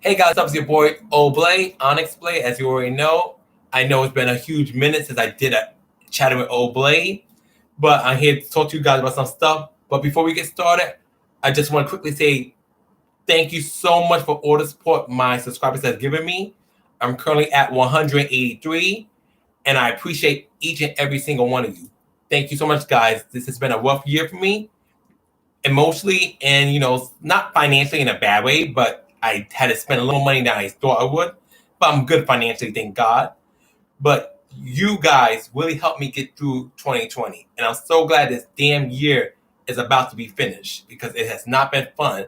Hey guys, what's up? It's your boy Oblay, Onyxe Blay, as you already know. I know it's been a huge minute since I did a chatting with Oblay, but I'm here to talk to you guys about some stuff. But before we get started, I just want to quickly say thank you so much for all the support my subscribers have given me. I'm currently at 183, and I appreciate each and every single one of you. Thank you so much, guys. This has been a rough year for me, emotionally, and not financially in a bad way, but I had to spend a little money than I thought I would. But I'm good financially, thank God. But you guys really helped me get through 2020, and I'm so glad this damn year is about to be finished because it has not been fun.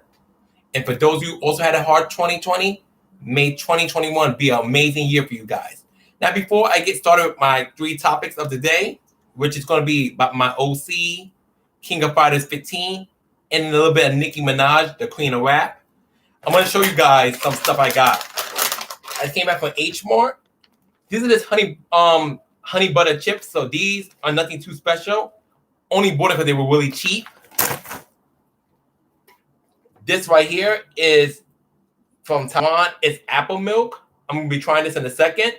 And for those of you who also had a hard 2020, may 2021 be an amazing year for you guys. Now, before I get started with my 3 topics of the day, which is going to be about my OC, King of Fighters 15, and a little bit of Nicki Minaj, the queen of rap, I'm going to show you guys some stuff I got. I came back from H Mart. These are just honey butter chips, so these are nothing too special. Only bought it because they were really cheap. This right here is from Taiwan. It's apple milk. I'm going to be trying this in a second.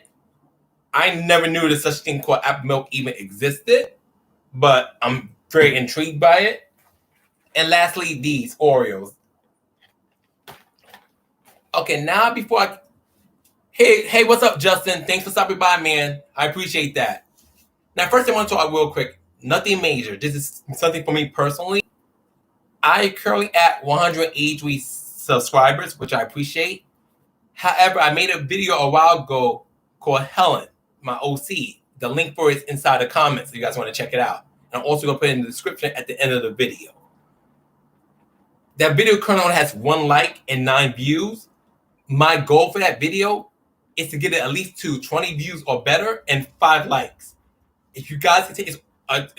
I never knew there's such thing called apple milk even existed, but I'm very intrigued by it. And lastly, these Oreos. Okay, now before I... Hey, what's up, Justin? Thanks for stopping by, man. I appreciate that. Now, first I want to talk real quick. Nothing major. This is something for me personally. I currently at 183 subscribers, which I appreciate. However, I made a video a while ago called Helen, my OC. The link for it is inside the comments if you guys want to check it out. And I'm also going to put it in the description at the end of the video. That video currently only has 1 like and 9 views. My goal for that video is to get it at least to 20 views or better and 5 likes. If you guys can take it's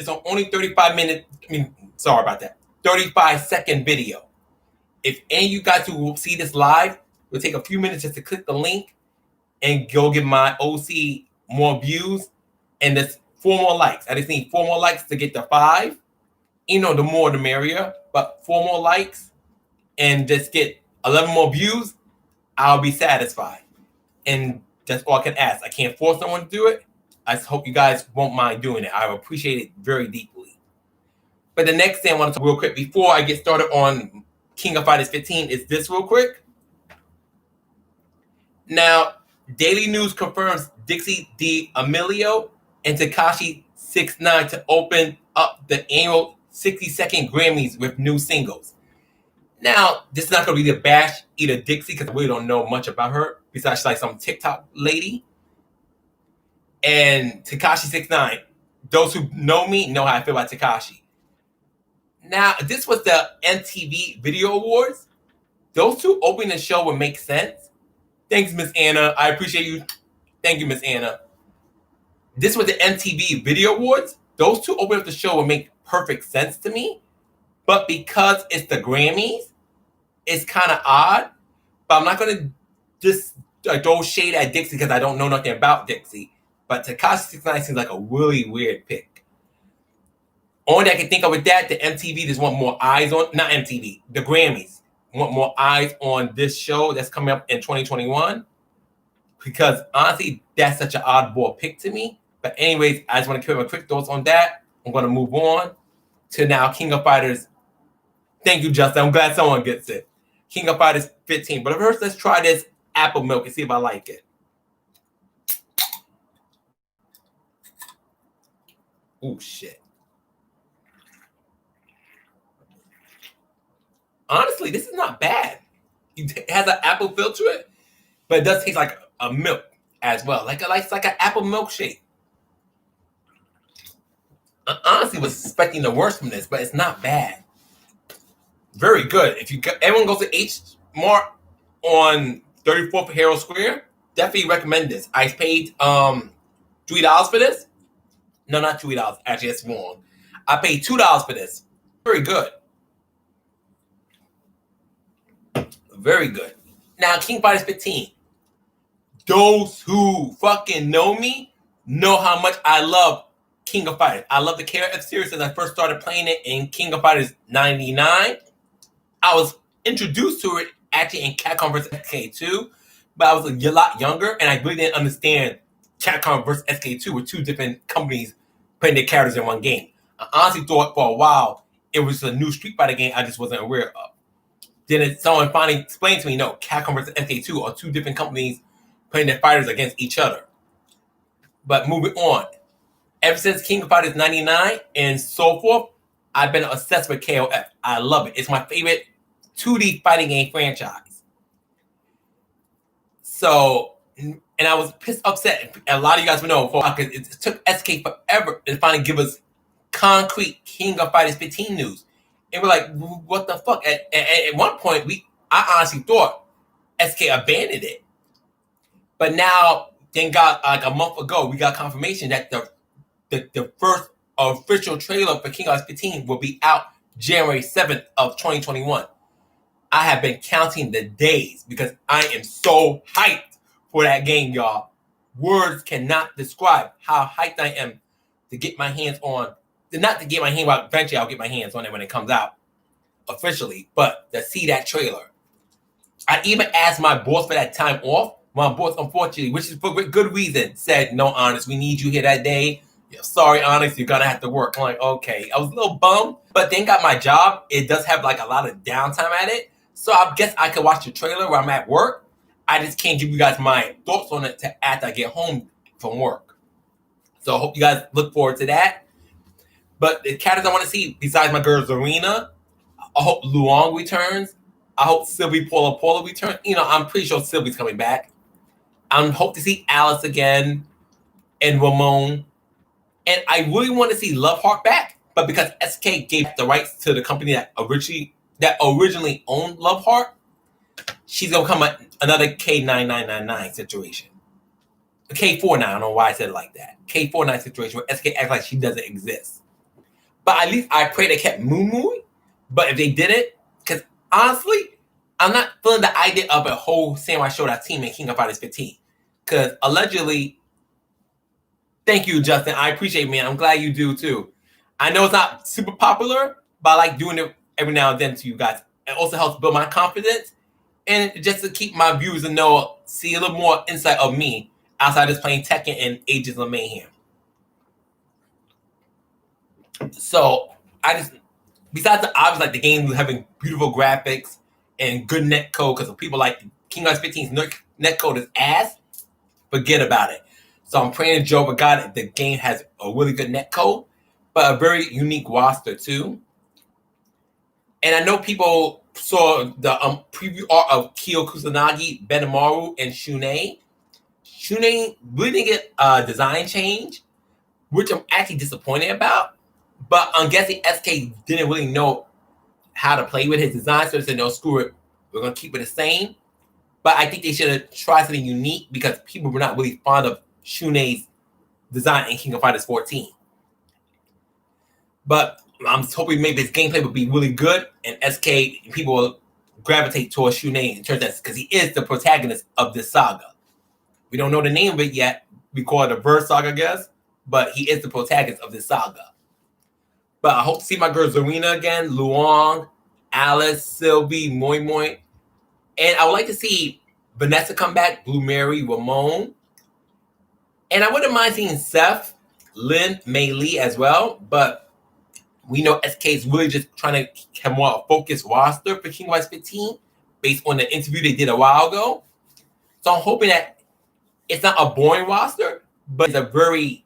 on only 35-second video. If any of you guys who will see this live will take a few minutes just to click the link and go give my OC more views and just 4 more likes. I just need 4 more likes to get to 5. The more the merrier, but 4 more likes and just get 11 more views, I'll be satisfied. And that's all I can ask. I can't force someone to do it. I just hope you guys won't mind doing it. I appreciate it very deeply. But the next thing I want to talk real quick before I get started on King of Fighters 15 is this real quick. Now, Daily News confirms Dixie D'Amelio and Tekashi 6ix9ine to open up the annual 60-second Grammys with new singles. Now, this is not going to be the bash either Dixie because I really don't know much about her besides she's like some TikTok lady. And Tekashi 6ix9ine. Those who know me know how I feel about Tekashi. Now, this was the MTV Video Awards. Those two opening the show would make sense. Thanks, Miss Anna. I appreciate you. Thank you, Miss Anna. This was the MTV Video Awards. Those two opening up the show would make perfect sense to me. But because it's the Grammys, it's kind of odd. But I'm not going to just throw shade at Dixie because I don't know nothing about Dixie. But Tekashi 6ix9ine seems like a really weird pick. Only I can think of with that, the MTV just want more eyes on, not MTV, the Grammys want more eyes on this show that's coming up in 2021. Because honestly, that's such an oddball pick to me. But anyways, I just want to give my quick thoughts on that. I'm going to move on to now King of Fighters. Thank you, Justin. I'm glad someone gets it. King of Fighters 15. But first, let's try this apple milk and see if I like it. Oh, shit. Honestly, this is not bad. It has an apple feel to it, but it does taste like a milk as well. It's like an apple milkshake. I honestly was expecting the worst from this, but it's not bad. Very good. If everyone goes to H Mart on 34th Herald Square, definitely recommend this. I paid $3 for this. No, not $3. Actually, that's wrong. I paid $2 for this. Very good. Very good. Now, King Fighters 15. Those who fucking know me know how much I love King of Fighters. I love the KRF series since I first started playing it in King of Fighters 99. I was introduced to it actually in Capcom vs. SK2, but I was a lot younger and I really didn't understand Capcom vs. SK2 were two different companies playing their characters in one game. I honestly thought for a while it was a new Street Fighter game I just wasn't aware of. Then someone finally explained to me, no, Capcom vs. SK2 are two different companies playing their fighters against each other. But moving on, ever since King of Fighters 99 and so forth, I've been obsessed with KOF. I love it. It's my favorite 2D fighting game franchise. So, and I was pissed upset. A lot of you guys will know because it took SK forever to finally give us concrete King of Fighters 15 news. And we're like, what the fuck? At one point, I honestly thought SK abandoned it. But now, thank God, like a month ago, we got confirmation that the first official trailer for King of Fighters 15 will be out January 7th of 2021. I have been counting the days because I am so hyped for that game, y'all. Words cannot describe how hyped I am to get my hands on. Not to get my hands on, eventually I'll get my hands on it when it comes out officially, but to see that trailer. I even asked my boss for that time off. My boss, unfortunately, which is for good reason, said, no, Onyxe, we need you here that day. Sorry, Onyxe, you're going to have to work. I'm like, okay. I was a little bummed, but then got my job. It does have like a lot of downtime at it. So I guess I could watch the trailer while I'm at work. I just can't give you guys my thoughts on it after I get home from work. So I hope you guys look forward to that. But the characters I want to see, besides my girl Zarina, I hope Luong returns. I hope Sylvie Paula returns. I'm pretty sure Sylvie's coming back. I hope to see Alice again and Ramon. And I really want to see Loveheart back, but because SK gave the rights to the company that originally owned Loveheart, she's gonna come another K9999 situation. K49, I don't know why I said it like that. K49 situation where SK acts like she doesn't exist. But at least I pray they kept Moo. But if they didn't, because honestly, I'm not feeling the idea of a whole Samurai Showdown team in King of Fighters 15. Because allegedly, thank you, Justin. I appreciate it, man. I'm glad you do too. I know it's not super popular, but I like doing it every now and then to you guys. It also helps build my confidence and just to keep my viewers to know, see a little more insight of me outside just playing Tekken and Agents of Mayhem. So besides the obvious, like the game having beautiful graphics and good netcode, because people like King of Fighters 15's netcode is ass, forget about it. So I'm praying to Jehovah God that the game has a really good netcode, but a very unique roster too. And I know people saw the preview art of Kyo Kusanagi, Benimaru, and Shunei. Shunei really didn't get a design change, which I'm actually disappointed about. But I'm guessing SK didn't really know how to play with his design, so they said, no, screw it. We're going to keep it the same. But I think they should have tried something unique because people were not really fond of Shunei's design in King of Fighters 14. But I'm hoping maybe this gameplay will be really good and SK people will gravitate towards Shunei in terms of because he is the protagonist of this saga. We don't know the name of it yet. We call it a Verse Saga, I guess. But he is the protagonist of this saga. But I hope to see my girl Zarina again, Luong, Alice, Sylvie, Moi Moi. And I would like to see Vanessa come back, Blue Mary, Ramon. And I wouldn't mind seeing Seth, Lin, Mei Lee as well. But we know SK is really just trying to have more a focused roster for King of Fighters 15 based on the interview they did a while ago. So I'm hoping that it's not a boring roster, but it's a very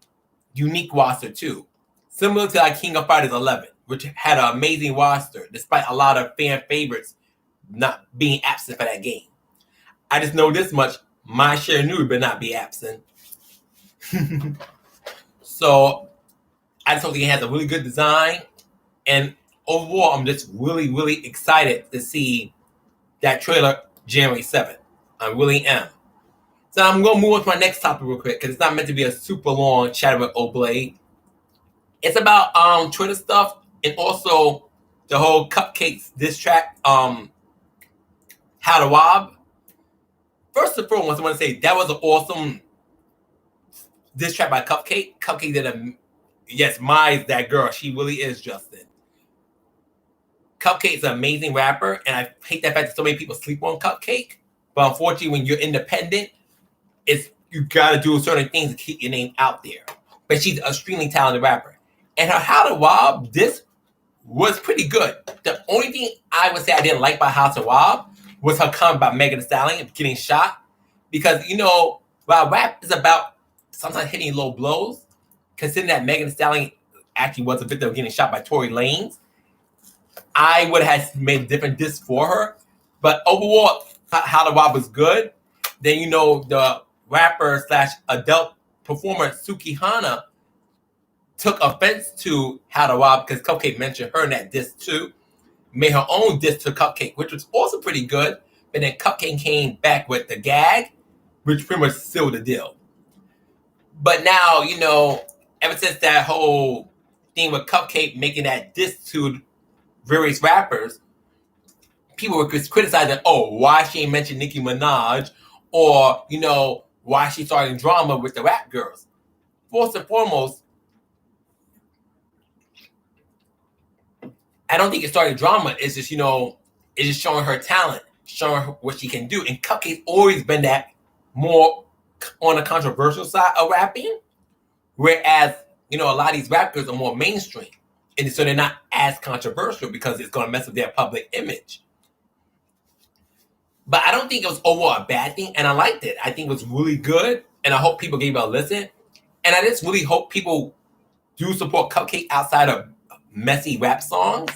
unique roster too. Similar to like King of Fighters 11, which had an amazing roster, despite a lot of fan favorites not being absent for that game. I just know this much, my share knew better not be absent. So I just hope the game has a really good design. And overall, I'm just really, really excited to see that trailer January 7th. I really am. So I'm going to move on to my next topic real quick because it's not meant to be a super long chat with Oblay. It's about Twitter stuff and also the whole Cupcakes diss track, How to Wob. First and foremost, I want to say that was an awesome diss track by Cupcake. Cupcake did yes, Mai's that girl. She really is, Justin. Cupcake is an amazing rapper, and I hate the fact that so many people sleep on Cupcake. But unfortunately, when you're independent, you gotta do certain things to keep your name out there. But she's an extremely talented rapper. And her How to Rob, this was pretty good. The only thing I would say I didn't like about How to Rob was her comment about Megan Thee Stallion getting shot. Because, while rap is about sometimes hitting low blows, considering that Megan Thee Stallion actually was a victim of getting shot by Tory Lanez, I would have made a different disc for her. But overall, How to Rob was good. Then, the rapper / adult performer Suki Hana took offense to How to Rob because Cupcake mentioned her in that disc too. Made her own disc to Cupcake, which was also pretty good. But then Cupcake came back with the gag, which pretty much sealed the deal. But now, ever since that whole thing with Cupcake making that disc to various rappers, people were criticizing, why she ain't mentioned Nicki Minaj, or, why she starting drama with the rap girls. First and foremost, I don't think it started drama. It's just, it's just showing her talent, showing her what she can do. And Cupcake's always been that more on the controversial side of rapping, whereas, a lot of these rappers are more mainstream. And so they're not as controversial because it's going to mess with their public image. But I don't think it was overall a bad thing, and I liked it. I think it was really good, and I hope people gave it a listen. And I just really hope people do support Cupcake outside of messy rap songs,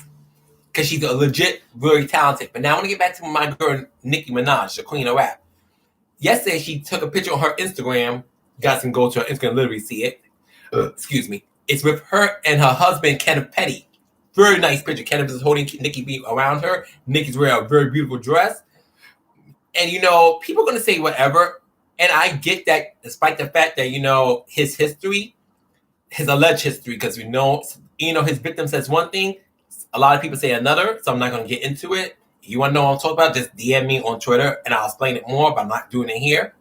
because she's a legit, very talented. But now I want to get back to my girl, Nicki Minaj, the queen of rap. Yesterday, she took a picture on her Instagram. You guys can go to her Instagram and literally see it. Excuse me. It's with her and her husband, Kenneth Petty. Very nice picture. Kenneth is holding Nicki B around her. Nicki's wearing a very beautiful dress. And, people are going to say whatever. And I get that, despite the fact that, his history, his alleged history, because his victim says one thing, a lot of people say another, so I'm not going to get into it. If you want to know what I'm talking about, just DM me on Twitter, and I'll explain it more, but I'm not doing it here.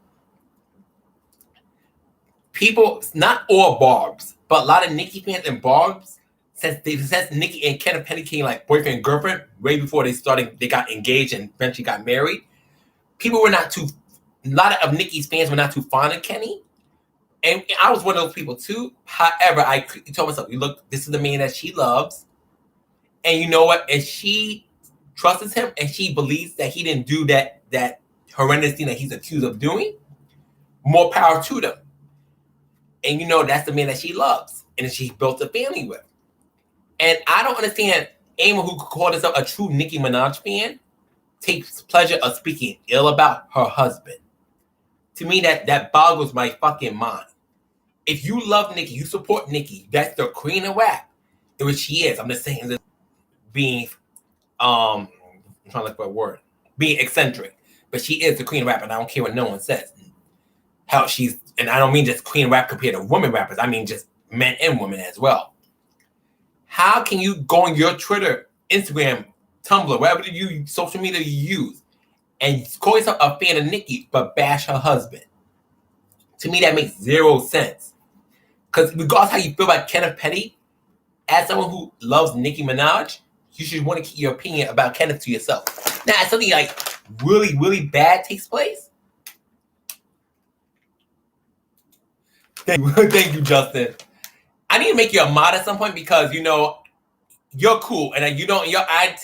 People, not all Barbs, but a lot of Nicki fans and Barbs, since Nicki and Kenneth Petty came like boyfriend and girlfriend, way before they got engaged and eventually got married, a lot of Nicki's fans were not too fond of Kenny. And I was one of those people too. However, I told myself, look, this is the man that she loves. And you know what? If she trusts him and she believes that he didn't do that horrendous thing that he's accused of doing, more power to them. And that's the man that she loves and that she built a family with. And I don't understand anyone who called herself a true Nicki Minaj fan takes pleasure of speaking ill about her husband. To me, that boggles my fucking mind. If you love Nicki, you support Nicki, that's the queen of rap, which she is. I'm just saying this being, I'm trying to look for a word, being eccentric. But she is the queen of rap, and I don't care what no one says. Hell, and I don't mean just queen of rap compared to women rappers. I mean just men and women as well. How can you go on your Twitter, Instagram, Tumblr, whatever social media you use, and call yourself a fan of Nicki, but bash her husband? To me, that makes zero sense. Because regardless how you feel about Kenneth Petty, as someone who loves Nicki Minaj, you should want to keep your opinion about Kenneth to yourself. Now, if something like really, really bad takes place, thank you, Justin. I need to make you a mod at some point because you're cool, and I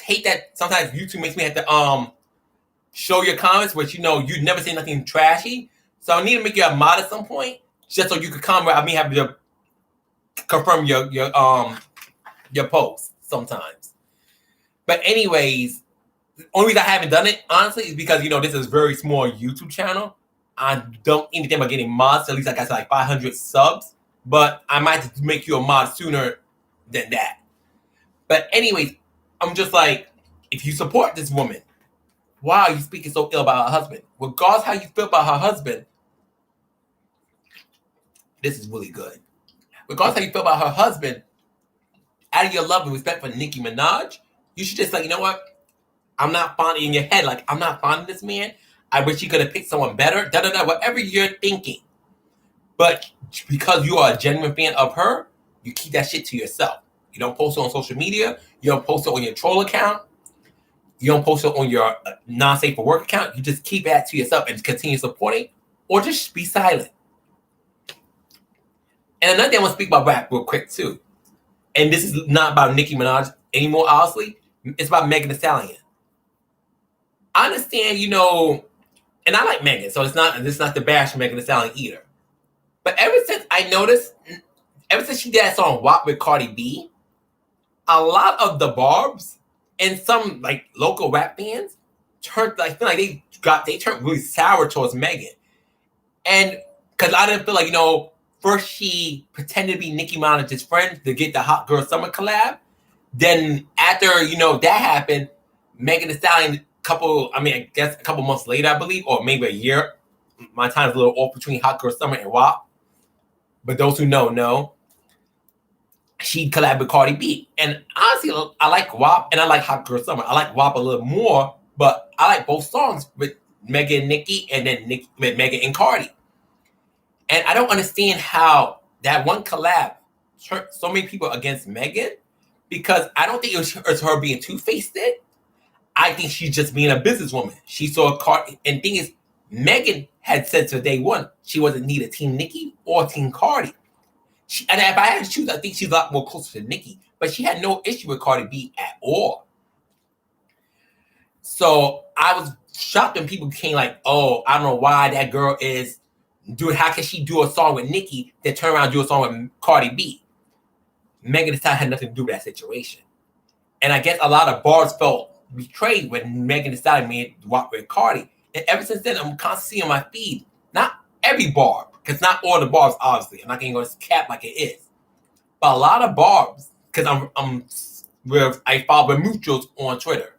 hate that sometimes YouTube makes me have to show your comments, which you never say nothing trashy. So I need to make you a mod at some point, just so you could comment. I mean, have to confirm your post sometimes. But anyways, the only reason I haven't done it honestly is because this is a very small YouTube channel. I don't even think about getting mods. At least I got like 500 subs, but I might have to make you a mod sooner than that. But anyways, I'm just like, if you support this woman, why are you speaking so ill about her husband? Regardless how you feel about her husband, this is really good. Regardless how you feel about her husband, out of your love and respect for Nicki Minaj, you should just like, you know what? I'm not fond in your head. Like, I'm not fond of this man. I wish you could have picked someone better. Whatever you're thinking. But because you are a genuine fan of her, you keep that shit to yourself. You don't post it on social media. You don't post it on your troll account. you don't post it on your non-safe for work account. You just keep that to yourself and continue supporting, or just be silent. And another thing I want to speak about rap real quick too. And this is not about Nicki Minaj anymore, honestly. It's about Megan Thee Stallion. I understand, you know, and I like Megan, so it's not to bash Megan Thee Stallion either. But ever since she did that song WAP with Cardi B, a lot of the barbs and some like local rap fans turned they turned really sour towards Megan. And because I didn't feel like, you know, first she pretended to be Nicki Minaj's friend to get the Hot Girl Summer collab. Then after, you know, that happened, Megan Thee Stallion, I guess a couple months later, I believe, or maybe a year. My time's a little off between Hot Girl Summer and WAP. But those who know, she collabed with Cardi B. And honestly, I like WAP and I like Hot Girl Summer. I like WAP a little more, but I like both songs with Megan and Nicki, and then with Megan and Cardi. And I don't understand how that one collab turned so many people against Megan, because I don't think it was her being two-faced. I think she's just being a businesswoman. She saw Cardi, and thing is, Megan had said to day one she wasn't neither Team Nicki or Team Cardi. And if I had to choose, I think she's a lot more closer to Nicki, but she had no issue with Cardi B at all. So I was shocked when people became like, "Oh, I don't know why that girl is doing. How can she do a song with Nicki then turn around and do a song with Cardi B?" Megan Thee Stallion had nothing to do with that situation, and I guess a lot of bars felt betrayed when Megan Thee Stallion made WAP with Cardi. And ever since then, I'm constantly seeing on my feed, not every bar, because not all the bars, obviously. I'm not going to go cap like it is, but a lot of bars, because I follow the mutuals on Twitter,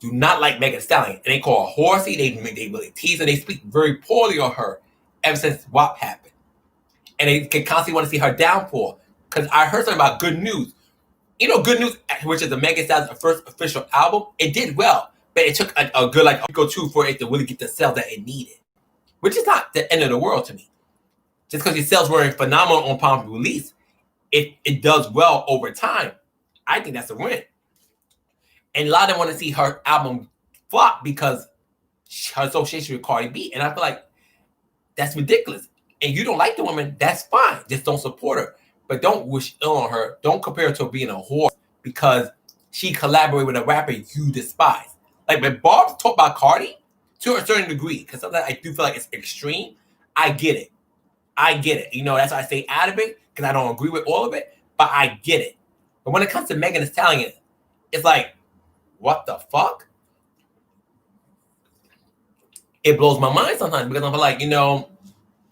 do not like Megan Thee Stallion, and they call her horsey. They really tease her. They speak very poorly on her ever since WAP happened, and they can constantly want to see her downfall. Because I heard something about Good News. You know, Good News, which is the Megan Thee Stallion's first official album, it did well, but it took a good a week or two for it to really get the sales that it needed, which is not the end of the world to me. Just because your sales weren't phenomenal on upon release, it does well over time. I think that's a win. And a lot of them want to see her album flop because her association with Cardi B. And I feel like that's ridiculous. And you don't like the woman, that's fine. Just don't support her. But don't wish ill on her. Don't compare her to being a whore because she collaborated with a rapper you despise. Like when Barb's talk about Cardi, to a certain degree, because sometimes I do feel like it's extreme, I get it. You know, that's why I stay out of it, because I don't agree with all of it, but I get it. But when it comes to Megan Thee Stallion, it's like, what the fuck? It blows my mind sometimes because I'm like, you know,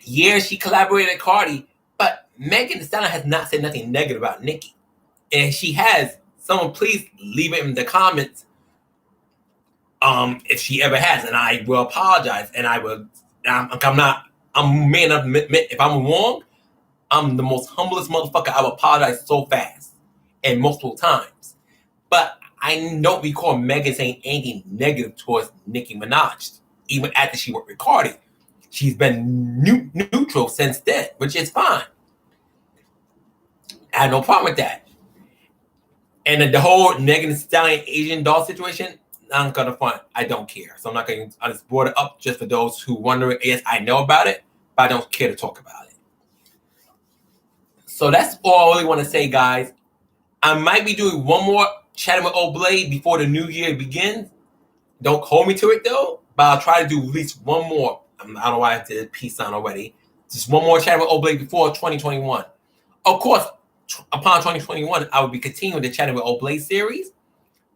yeah, she collaborated with Cardi, but Megan Thee Stallion has not said nothing negative about Nicki. And if she has, someone please leave it in the comments if she ever has, and I will apologize. And I'm a man of admit if I'm wrong, I'm the most humblest motherfucker. I will apologize so fast and multiple times. But I don't recall Megan saying anything negative towards Nicki Minaj, even after she worked with Cardi. She's been neutral since then, which is fine. I have no problem with that. And the whole Megan Thee Stallion Asian doll situation, I'm gonna front. I don't care. So I'm not going to, I just brought it up just for those who wonder. Yes, I know about it, but I don't care to talk about it. So that's all I really want to say, guys. I might be doing one more chatting with Oblay before the new year begins. Don't hold me to it though, but I'll try to do at least one more. I don't know why I did peace sign already. Just one more chatting with Oblay before 2021. Of course, upon 2021, I will be continuing the chatting with Oblay series,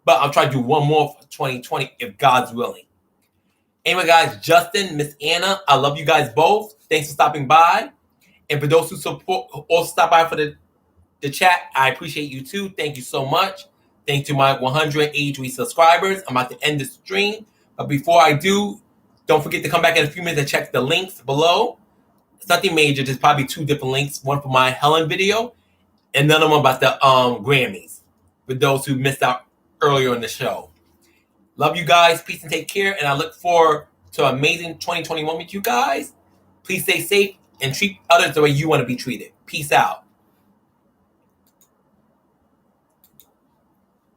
but I'll try to do one more for 2020 if God's willing. Anyway, guys, Justin, Miss Anna, I love you guys both. Thanks for stopping by. And for those who support, also stop by for the chat, I appreciate you too. Thank you so much. Thanks to my 183 subscribers. I'm about to end the stream. But before I do, don't forget to come back in a few minutes and check the links below. It's nothing major. There's probably two different links. One for my Helen video and another one about the Grammys for those who missed out earlier in the show. Love you guys. Peace and take care. And I look forward to an amazing 2021 with you guys. Please stay safe and treat others the way you want to be treated. Peace out.